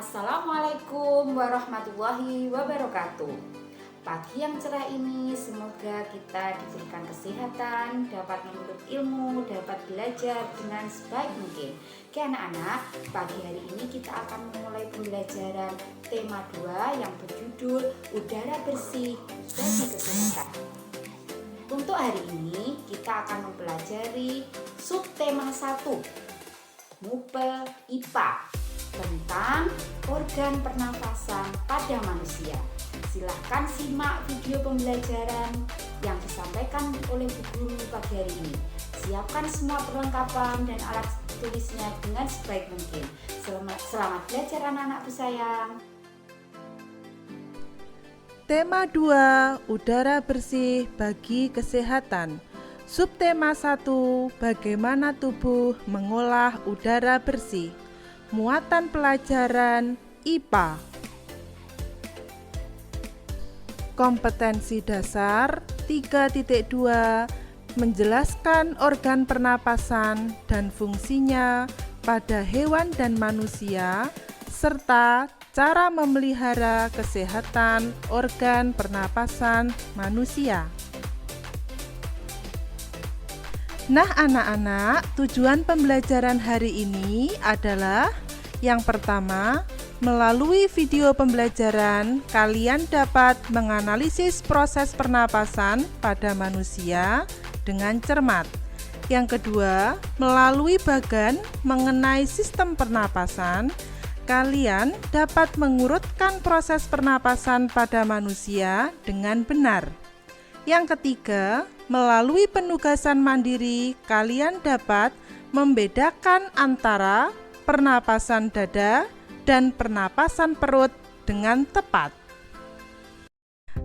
Assalamualaikum warahmatullahi wabarakatuh. Pagi yang cerah ini semoga kita diberikan kesehatan, dapat menuntut ilmu, dapat belajar dengan sebaik mungkin. Oke anak-anak, pagi hari ini kita akan memulai pembelajaran tema 2 yang berjudul Udara Bersih bagi Kesehatan. Untuk hari ini kita akan mempelajari subtema 1 Mupel IPA tentang organ pernafasan pada manusia. Silahkan simak video pembelajaran yang disampaikan oleh Bu Guru pagi hari ini. Siapkan semua perlengkapan dan alat tulisnya dengan sebaik mungkin. Selamat belajar anak-anakku sayang. Tema 2, udara bersih bagi kesehatan. Subtema 1, bagaimana tubuh mengolah udara bersih. Muatan pelajaran IPA. Kompetensi dasar 3.2 menjelaskan organ pernapasan dan fungsinya pada hewan dan manusia serta cara memelihara kesehatan organ pernapasan manusia. Nah anak-anak, tujuan pembelajaran hari ini adalah yang pertama, melalui video pembelajaran kalian dapat menganalisis proses pernapasan pada manusia dengan cermat. Yang kedua, melalui bagan mengenai sistem pernapasan, kalian dapat mengurutkan proses pernapasan pada manusia dengan benar. Yang ketiga, melalui penugasan mandiri, kalian dapat membedakan antara pernapasan dada dan pernapasan perut dengan tepat.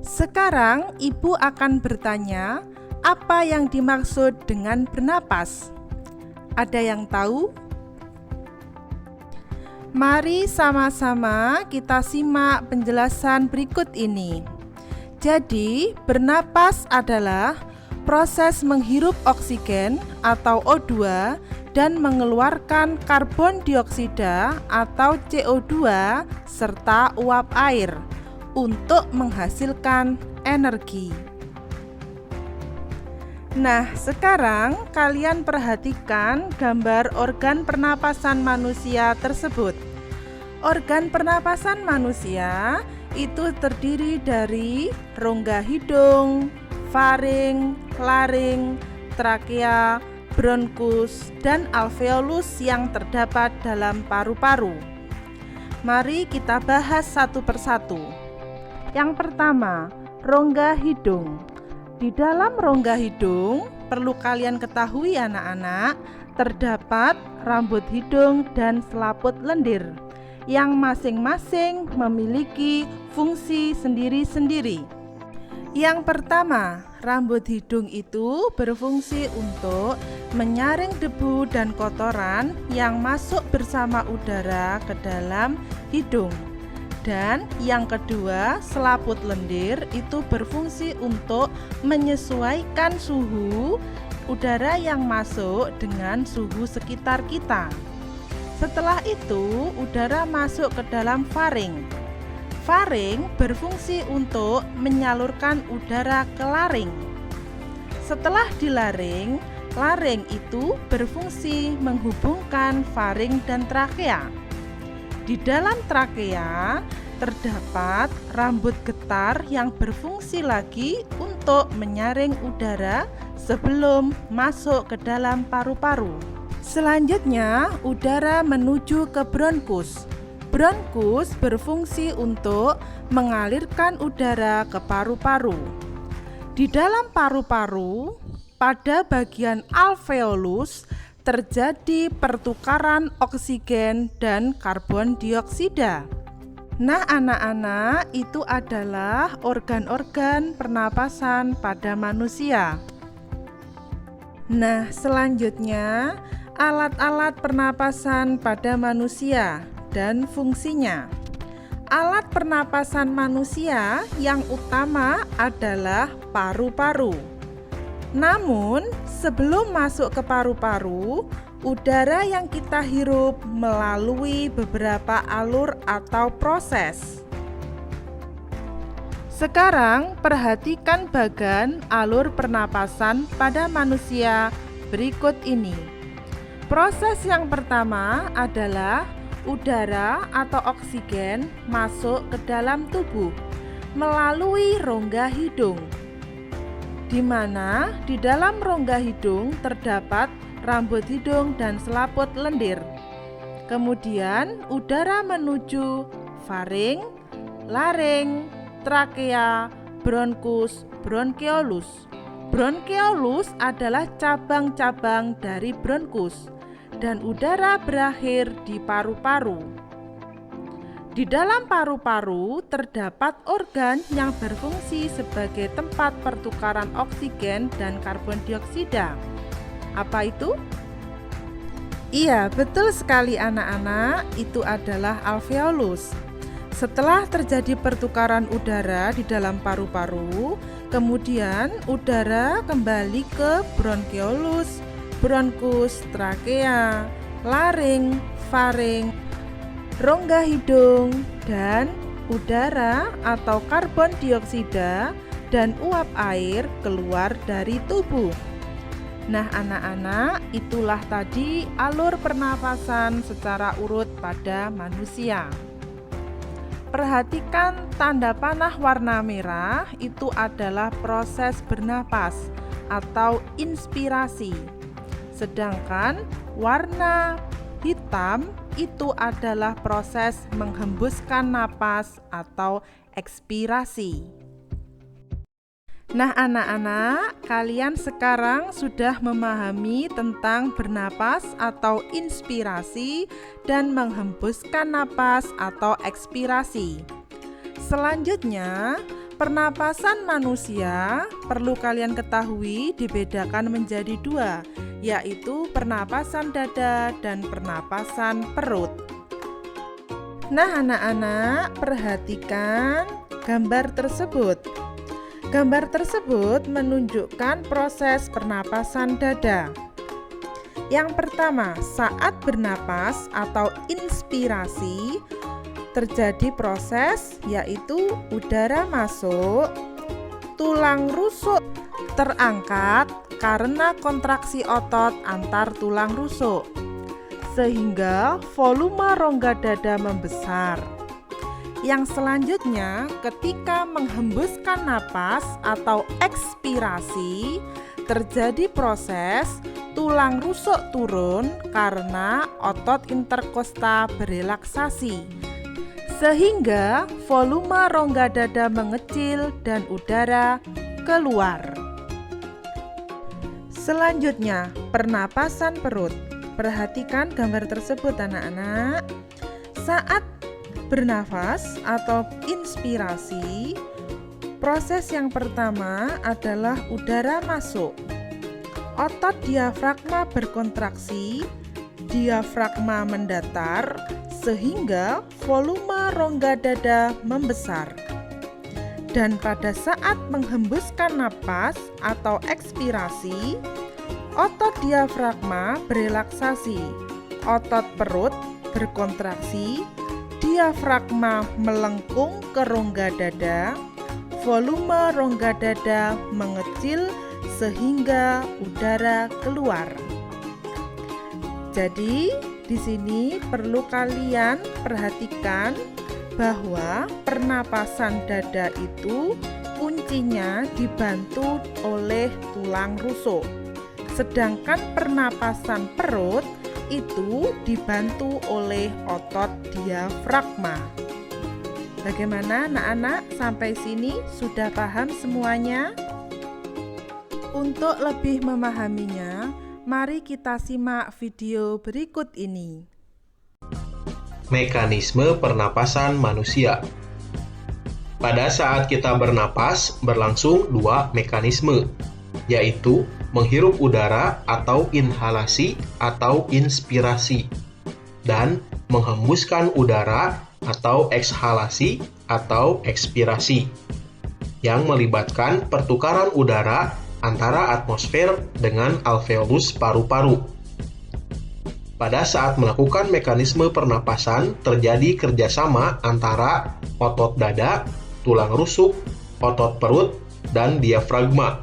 Sekarang, Ibu akan bertanya, apa yang dimaksud dengan bernapas? Ada yang tahu? Mari sama-sama kita simak penjelasan berikut ini. Jadi, bernapas adalah proses menghirup oksigen atau O2 dan mengeluarkan karbon dioksida atau CO2 serta uap air untuk menghasilkan energi. Nah, sekarang kalian perhatikan gambar organ pernapasan manusia tersebut. Organ pernapasan manusia itu terdiri dari rongga hidung, faring, laring, trakea, bronkus, dan alveolus yang terdapat dalam paru-paru. Mari kita bahas satu persatu. Yang pertama, rongga hidung. Di dalam rongga hidung, perlu kalian ketahui anak-anak, terdapat rambut hidung dan selaput lendir yang masing-masing memiliki fungsi sendiri-sendiri. Yang pertama, rambut hidung itu berfungsi untuk menyaring debu dan kotoran yang masuk bersama udara ke dalam hidung. Dan yang kedua, selaput lendir itu berfungsi untuk menyesuaikan suhu udara yang masuk dengan suhu sekitar kita. Setelah itu, udara masuk ke dalam faring. Faring berfungsi untuk menyalurkan udara ke laring. Setelah di laring, laring itu berfungsi menghubungkan faring dan trakea. Di dalam trakea terdapat rambut getar yang berfungsi lagi untuk menyaring udara sebelum masuk ke dalam paru-paru. Selanjutnya, udara menuju ke bronkus. Bronkus berfungsi untuk mengalirkan udara ke paru-paru. Di dalam paru-paru, pada bagian alveolus terjadi pertukaran oksigen dan karbon dioksida. Nah, anak-anak, itu adalah organ-organ pernapasan pada manusia. Nah, selanjutnya alat-alat pernapasan pada manusia dan fungsinya. Alat pernapasan manusia yang utama adalah paru-paru. Namun, sebelum masuk ke paru-paru, udara yang kita hirup melalui beberapa alur atau proses. Sekarang perhatikan bagan alur pernapasan pada manusia berikut ini. Proses yang pertama adalah udara atau oksigen masuk ke dalam tubuh melalui rongga hidung, di mana di dalam rongga hidung terdapat rambut hidung dan selaput lendir. Kemudian udara menuju faring, laring, trakea, bronkus, bronkeolus. Bronkeolus adalah cabang-cabang dari bronkus dan udara berakhir di paru-paru. Di dalam paru-paru terdapat organ yang berfungsi sebagai tempat pertukaran oksigen dan karbon dioksida. Apa itu? Iya, betul sekali anak-anak, itu adalah alveolus. Setelah terjadi pertukaran udara di dalam paru-paru, kemudian udara kembali ke bronkeolus, bronkus, trakea, laring, faring, rongga hidung, dan udara atau karbon dioksida dan uap air keluar dari tubuh. Nah anak-anak, itulah tadi alur pernapasan secara urut pada manusia. Perhatikan tanda panah warna merah, itu adalah proses bernapas atau inspirasi. Sedangkan warna hitam itu adalah proses menghembuskan napas atau ekspirasi. Nah anak-anak, kalian sekarang sudah memahami tentang bernapas atau inspirasi dan menghembuskan napas atau ekspirasi. Selanjutnya, pernapasan manusia perlu kalian ketahui dibedakan menjadi dua, yaitu pernapasan dada dan pernapasan perut. Nah anak-anak, perhatikan gambar tersebut. Gambar tersebut menunjukkan proses pernapasan dada. Yang pertama, saat bernapas atau inspirasi terjadi proses yaitu udara masuk, tulang rusuk terangkat karena kontraksi otot antar tulang rusuk, sehingga volume rongga dada membesar. Yang selanjutnya, ketika menghembuskan napas atau ekspirasi, terjadi proses tulang rusuk turun karena otot interkosta berelaksasi, sehingga volume rongga dada mengecil dan udara keluar. Selanjutnya, pernapasan perut. Perhatikan gambar tersebut anak-anak. Saat bernafas atau inspirasi, proses yang pertama adalah udara masuk. Otot diafragma berkontraksi, diafragma mendatar, sehingga volume rongga dada membesar. Dan pada saat menghembuskan napas atau ekspirasi, otot diafragma berelaksasi, otot perut berkontraksi, diafragma melengkung ke rongga dada, volume rongga dada mengecil sehingga udara keluar. Jadi, di sini perlu kalian perhatikan bahwa pernapasan dada itu kuncinya dibantu oleh tulang rusuk. Sedangkan pernapasan perut itu dibantu oleh otot diafragma. Bagaimana anak-anak? Sampai sini sudah paham semuanya? Untuk lebih memahaminya, mari kita simak video berikut ini. Mekanisme pernapasan manusia. Pada saat kita bernapas, berlangsung dua mekanisme, yaitu menghirup udara atau inhalasi atau inspirasi, dan menghembuskan udara atau ekshalasi atau ekspirasi, yang melibatkan pertukaran udara antara atmosfer dengan alveolus paru-paru. Pada saat melakukan mekanisme pernapasan, terjadi kerjasama antara otot dada, tulang rusuk, otot perut, dan diafragma.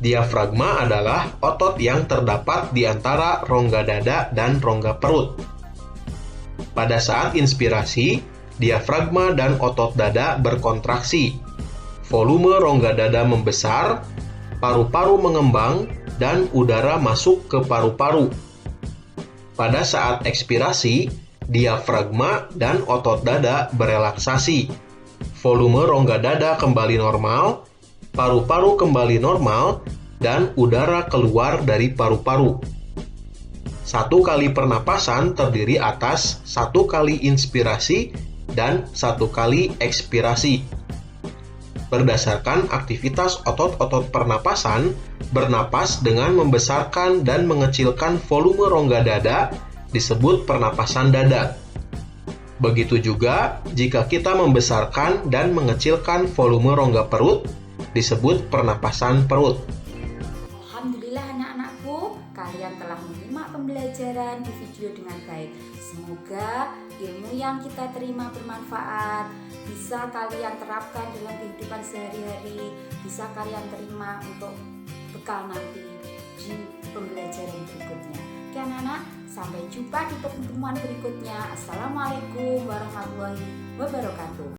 Diafragma adalah otot yang terdapat di antara rongga dada dan rongga perut. Pada saat inspirasi, diafragma dan otot dada berkontraksi. Volume rongga dada membesar, paru-paru mengembang, dan udara masuk ke paru-paru. Pada saat ekspirasi, diafragma dan otot dada berelaksasi. Volume rongga dada kembali normal, paru-paru kembali normal, dan udara keluar dari paru-paru. Satu kali pernapasan terdiri atas satu kali inspirasi dan satu kali ekspirasi. Berdasarkan aktivitas otot-otot pernapasan, bernapas dengan membesarkan dan mengecilkan volume rongga dada disebut pernapasan dada. Begitu juga jika kita membesarkan dan mengecilkan volume rongga perut, disebut pernapasan perut. Alhamdulillah anak-anakku, kalian telah menyimak pembelajaran di video dengan baik. Semoga ilmu yang kita terima bermanfaat, bisa kalian terapkan dalam kehidupan sehari-hari, bisa kalian terima untuk bekal nanti di pembelajaran berikutnya. Oke anak-anak, sampai jumpa di pertemuan berikutnya. Assalamualaikum warahmatullahi wabarakatuh.